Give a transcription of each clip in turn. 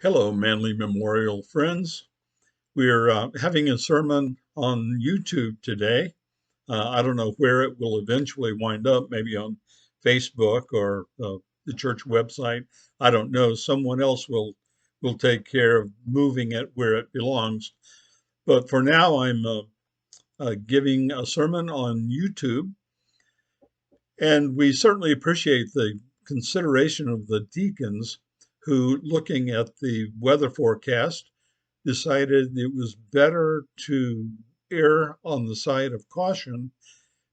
Hello, Manly Memorial friends. We're having a sermon on YouTube today. I don't know where it will eventually wind up, maybe on Facebook or the church website. I don't know. Someone else will take care of moving it where it belongs. But for now, I'm giving a sermon on YouTube, and we certainly appreciate the consideration of the deacons who, looking at the weather forecast, decided it was better to err on the side of caution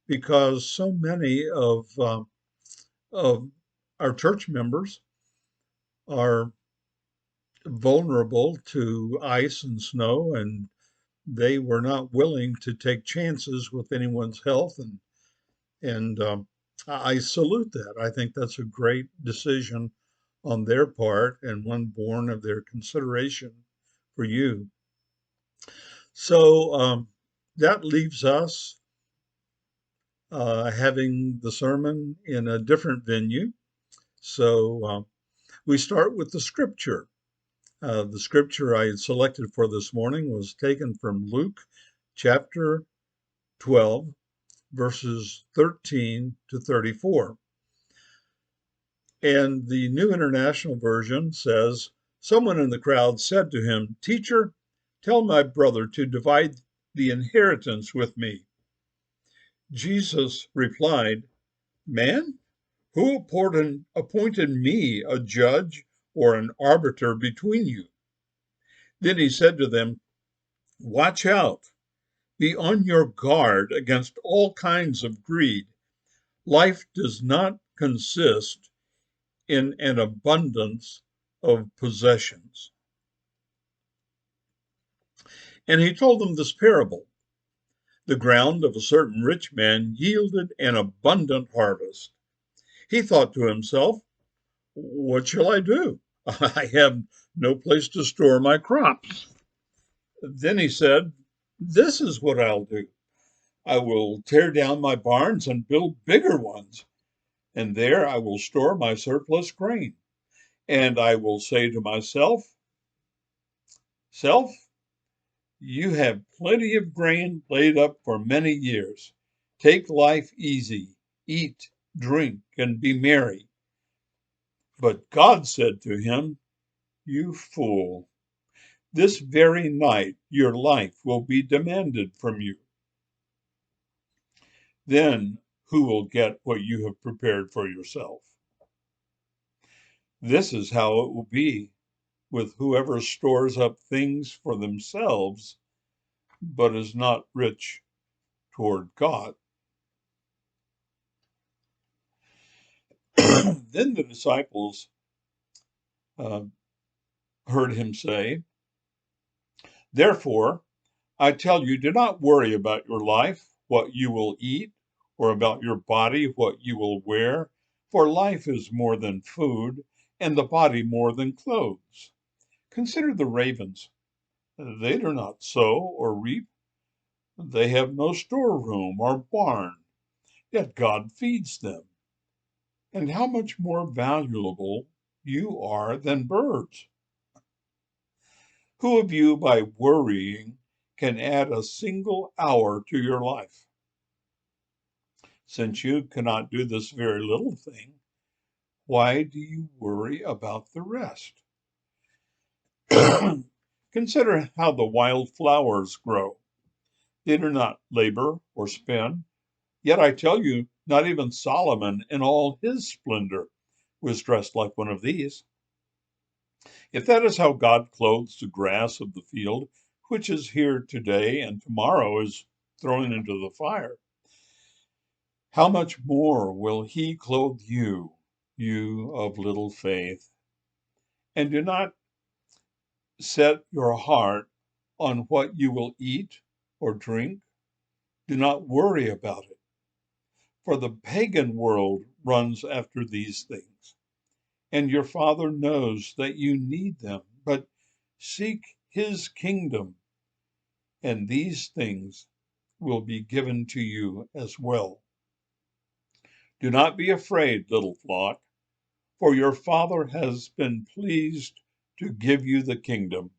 because so many of our church members are vulnerable to ice and snow, and they were not willing to take chances with anyone's health. And I salute that. I think that's a great decision on their part and one born of their consideration for you. So that leaves us having the sermon in a different venue. So we start with the scripture. The scripture I selected for this morning was taken from Luke chapter 12, verses 13 to 34. And the New International Version says, "Someone in the crowd said to him, 'Teacher, tell my brother to divide the inheritance with me.' Jesus replied, 'Man, who appointed me a judge or an arbiter between you?' Then he said to them, 'Watch out. Be on your guard against all kinds of greed. Life does not consist in an abundance of possessions.' And he told them this parable. The ground of a certain rich man yielded an abundant harvest. He thought to himself, 'What shall I do? I have no place to store my crops.' Then he said, 'This is what I'll do. I will tear down my barns and build bigger ones, and there I will store my surplus grain. And I will say to myself, Self, you have plenty of grain laid up for many years. Take life easy, eat, drink, and be merry.' But God said to him, 'You fool, this very night your life will be demanded from you. Then who will get what you have prepared for yourself?' This is how it will be with whoever stores up things for themselves, but is not rich toward God." Then the disciples uh, heard him say, "Therefore, I tell you, do not worry about your life, what you will eat, or about your body, what you will wear. For life is more than food, and the body more than clothes. Consider the ravens. They do not sow or reap. They have no storeroom or barn, yet God feeds them. And how much more valuable you are than birds. Who of you, by worrying, can add a single hour to your life? Since you cannot do this very little thing, why do you worry about the rest? Consider how the wild flowers grow. They do not labor or spin. Yet I tell you, not even Solomon in all his splendor was dressed like one of these. If that is how God clothes the grass of the field, which is here today and tomorrow is thrown into the fire, how much more will he clothe you, you of little faith? And do not set your heart on what you will eat or drink. Do not worry about it, for the pagan world runs after these things, and your Father knows that you need them. But seek his kingdom, and these things will be given to you as well. Do not be afraid, little flock, for your Father has been pleased to give you the kingdom.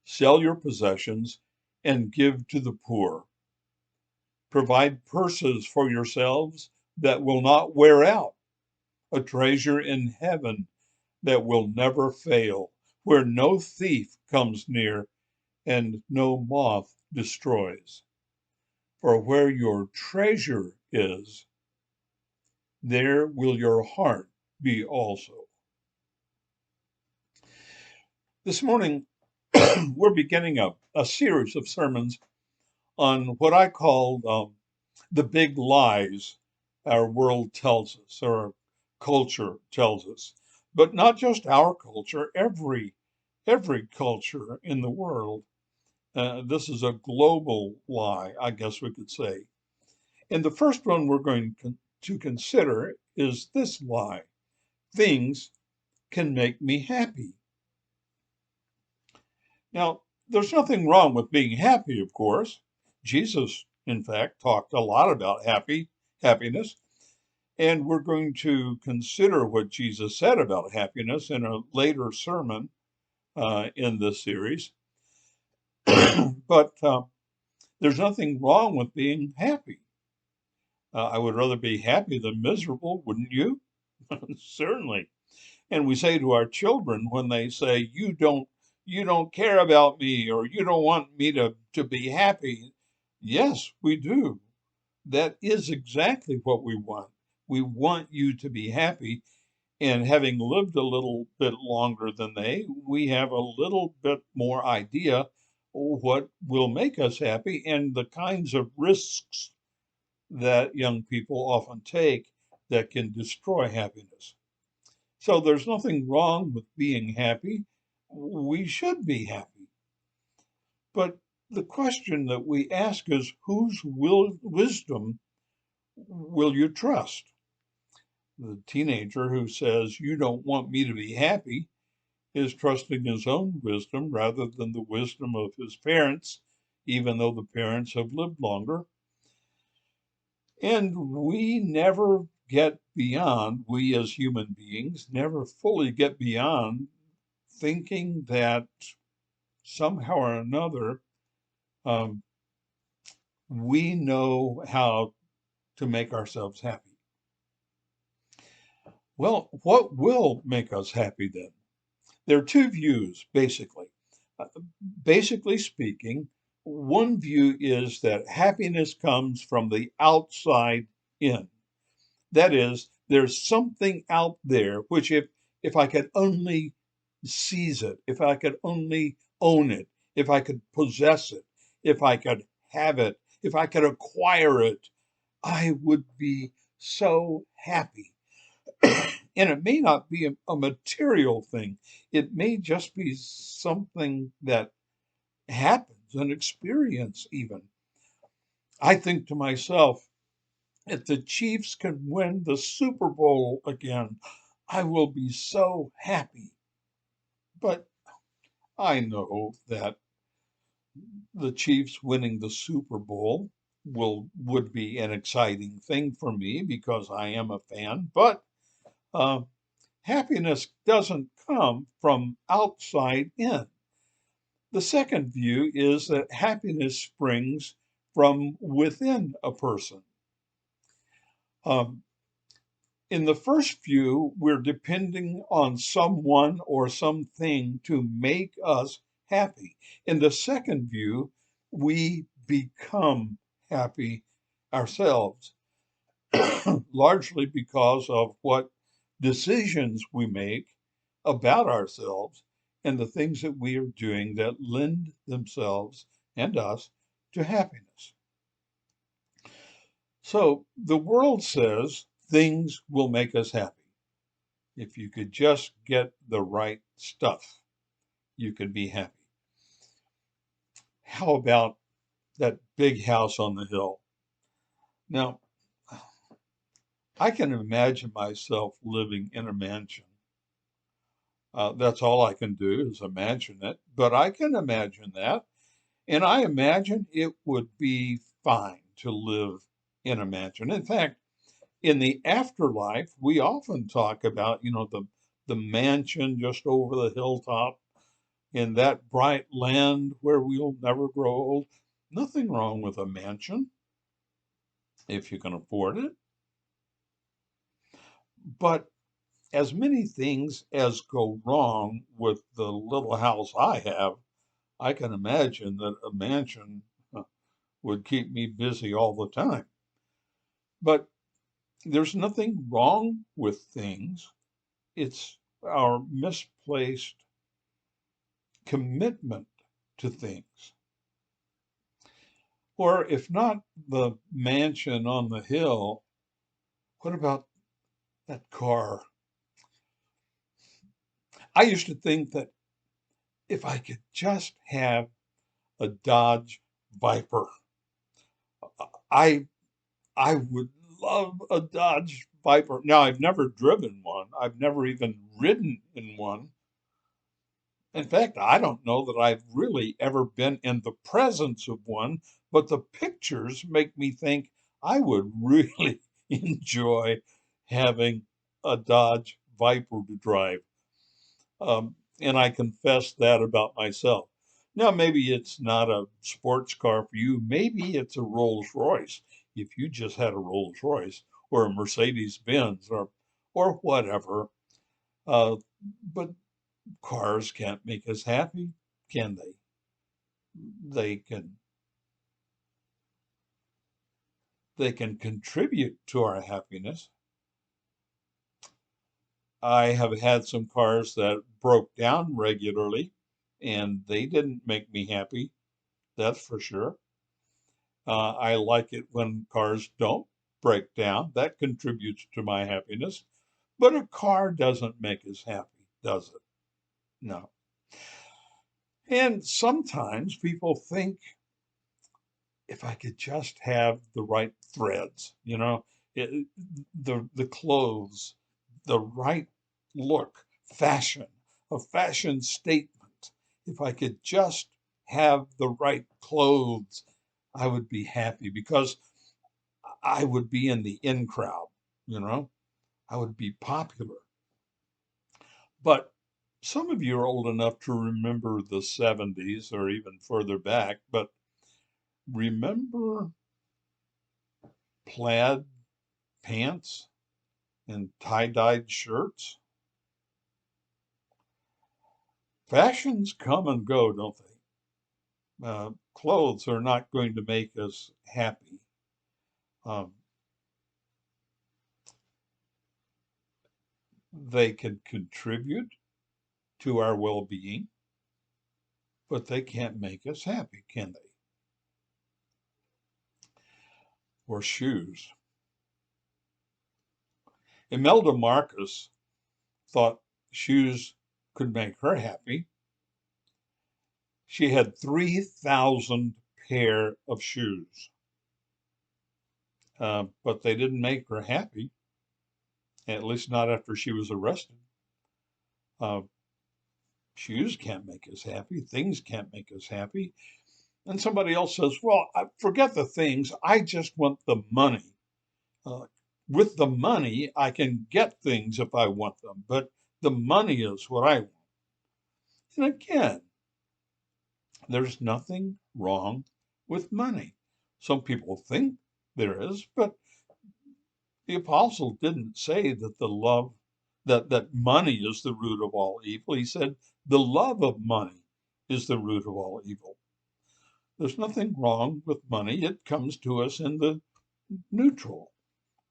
Sell your possessions and give to the poor. Provide purses for yourselves that will not wear out, a treasure in heaven that will never fail, where no thief comes near and no moth destroys. For where your treasure is, there will your heart be also. This morning, we're beginning a series of sermons on what I call the big lies our world tells us, or our culture tells us. But not just our culture, every culture in the world. This is a global lie, I guess we could say. And the first one we're going to consider is this lie: things can make me happy. Now, there's nothing wrong with being happy, of course. Jesus, in fact, talked a lot about happiness, and we're going to consider what Jesus said about happiness in a later sermon in this series. But there's nothing wrong with being happy. I would rather be happy than miserable, wouldn't you? Certainly. And we say to our children when they say, you don't care about me, or you don't want me to be happy. Yes, we do. That is exactly what we want. We want you to be happy. And having lived a little bit longer than they, we have a little bit more idea what will make us happy and the kinds of risks that young people often take that can destroy happiness. So there's nothing wrong with being happy. We should be happy. But the question that we ask is, whose wisdom will you trust? The teenager who says, you don't want me to be happy, is trusting his own wisdom rather than the wisdom of his parents, even though the parents have lived longer. And we never get beyond, we as human beings never fully get beyond thinking that somehow or another um, we know how to make ourselves happy. Well, what will make us happy then? There are two views, basically. Uh, Basically speaking, one view is that happiness comes from the outside in. That is, there's something out there which, if I could only seize it, if I could only own it, if I could possess it, if I could have it, if I could acquire it, I would be so happy. And it may not be a material thing. It may just be something that happens, an experience even. I think to myself, if the Chiefs can win the Super Bowl again, I will be so happy. But I know that the Chiefs winning the Super Bowl would be an exciting thing for me because I am a fan. But uh, happiness doesn't come from outside in. The second view is that happiness springs from within a person. Um, in the first view, we're depending on someone or something to make us happy. In the second view, we become happy ourselves, largely because of what decisions we make about ourselves and the things that we are doing that lend themselves and us to happiness. So the world says things will make us happy. If you could just get the right stuff, you could be happy. How about that big house on the hill? Now, I can imagine myself living in a mansion. That's all I can do is imagine it, but I can imagine that. And I imagine it would be fine to live in a mansion. In fact, in the afterlife, we often talk about, the the mansion just over the hilltop in that bright land where we'll never grow old. Nothing wrong with a mansion if you can afford it. But as many things as go wrong with the little house I have, I can imagine that a mansion would keep me busy all the time. But there's nothing wrong with things. It's our misplaced commitment to things. Or if not the mansion on the hill, what about that car? I used to think that if I could just have a Dodge Viper, I I would love a Dodge Viper. Now, I've never driven one. I've never even ridden in one. In fact, I don't know that I've really ever been in the presence of one, but the pictures make me think I would really enjoy having a Dodge Viper to drive. And I confess that about myself. Now, maybe it's not a sports car for you. Maybe it's a Rolls Royce. If you just had a Rolls Royce or a Mercedes Benz or whatever. Uh, but cars can't make us happy, can they? They can they can contribute to our happiness. I have had some cars that broke down regularly, and they didn't make me happy. That's for sure. I like it when cars don't break down. That contributes to my happiness. But a car doesn't make us happy, does it? No. And sometimes people think if I could just have the right threads, it, the clothes, the right look, fashion, a fashion statement. If I could just have the right clothes, I would be happy because I would be in the in crowd, you know, I would be popular. But some of you are old enough to remember the 70s or even further back, but remember plaid pants and tie-dyed shirts? Fashions come and go, don't they? Clothes are not going to make us happy. Um, they can contribute to our well-being, but they can't make us happy, can they? Or shoes. Imelda Marcus thought shoes could make her happy. She had 3,000 pair of shoes, but they didn't make her happy, at least not after she was arrested. Uh, Shoes can't make us happy. Things can't make us happy. And somebody else says, well, forget the things. I just want the money. Uh, with the money, I can get things if I want them, but the money is what I want. And again, there's nothing wrong with money. Some people think there is, but the apostle didn't say that that money is the root of all evil. He said the love of money is the root of all evil. There's nothing wrong with money. It comes to us in the neutral.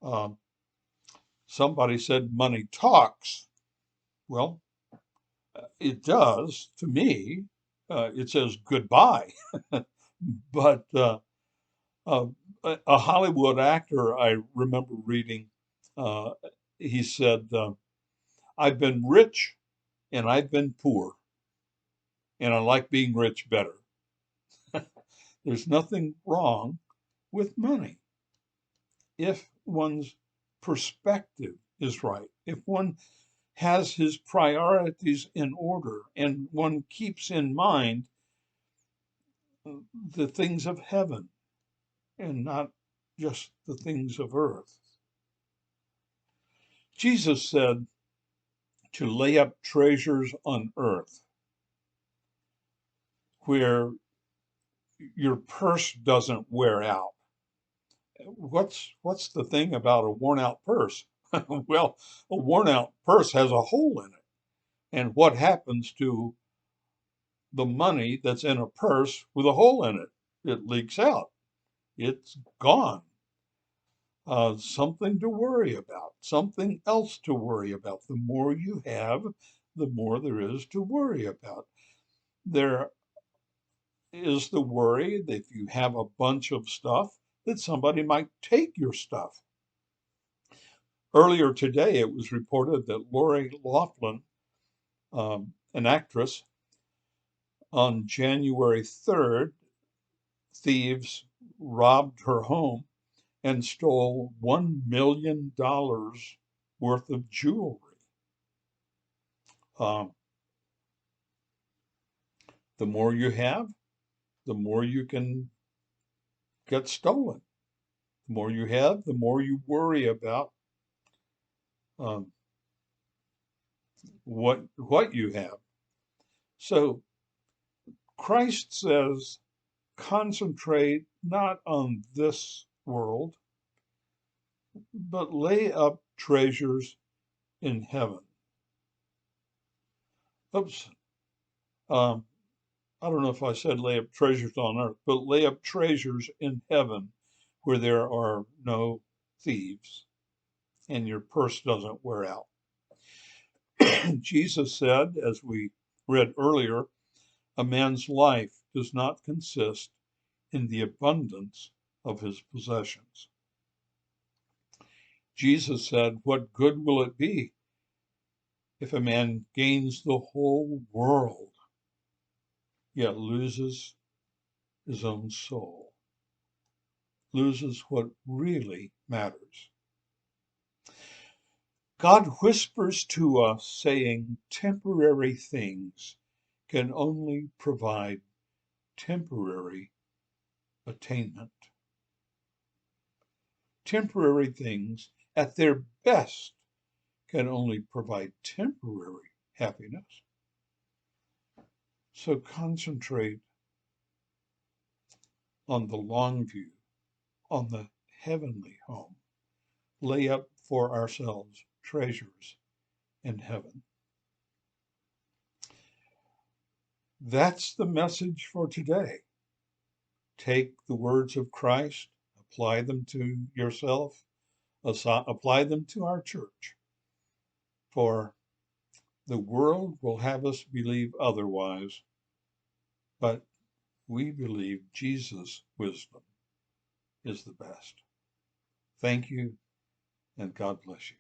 Um, Somebody said money talks. Well, it does to me. It says goodbye. But uh, a Hollywood actor I remember reading, uh, he said, I've been rich and I've been poor, and I like being rich better. There's nothing wrong with money if one's perspective is right, if one has his priorities in order and one keeps in mind the things of heaven and not just the things of earth. Jesus said to lay up treasures on earth where your purse doesn't wear out. What's the thing about a worn out purse? Well, a worn out purse has a hole in it. And what happens to the money that's in a purse with a hole in it? It leaks out. It's gone. Something to worry about, something else to worry about. The more you have, the more there is to worry about. There is the worry that if you have a bunch of stuff, that somebody might take your stuff. Earlier today, it was reported that Lori Loughlin, an actress, on January 3rd, thieves robbed her home and stole $1 million worth of jewelry. The more you have, the more you can get stolen. The more you have, the more you worry about what you have. So Christ says, concentrate not on this world, but lay up treasures in heaven. Oops. I don't know if I said lay up treasures on earth, but lay up treasures in heaven where there are no thieves and your purse doesn't wear out. Jesus said, as we read earlier, a man's life does not consist in the abundance of his possessions. Jesus said, what good will it be if a man gains the whole world, yet loses his own soul, loses what really matters? God whispers to us saying temporary things can only provide temporary attainment. Temporary things at their best can only provide temporary happiness. So concentrate on the long view, on the heavenly home. Lay up for ourselves treasures in heaven. That's the message for today. Take the words of Christ, apply them to yourself, apply them to our church. For the world will have us believe otherwise, but we believe Jesus' wisdom is the best. Thank you, and God bless you.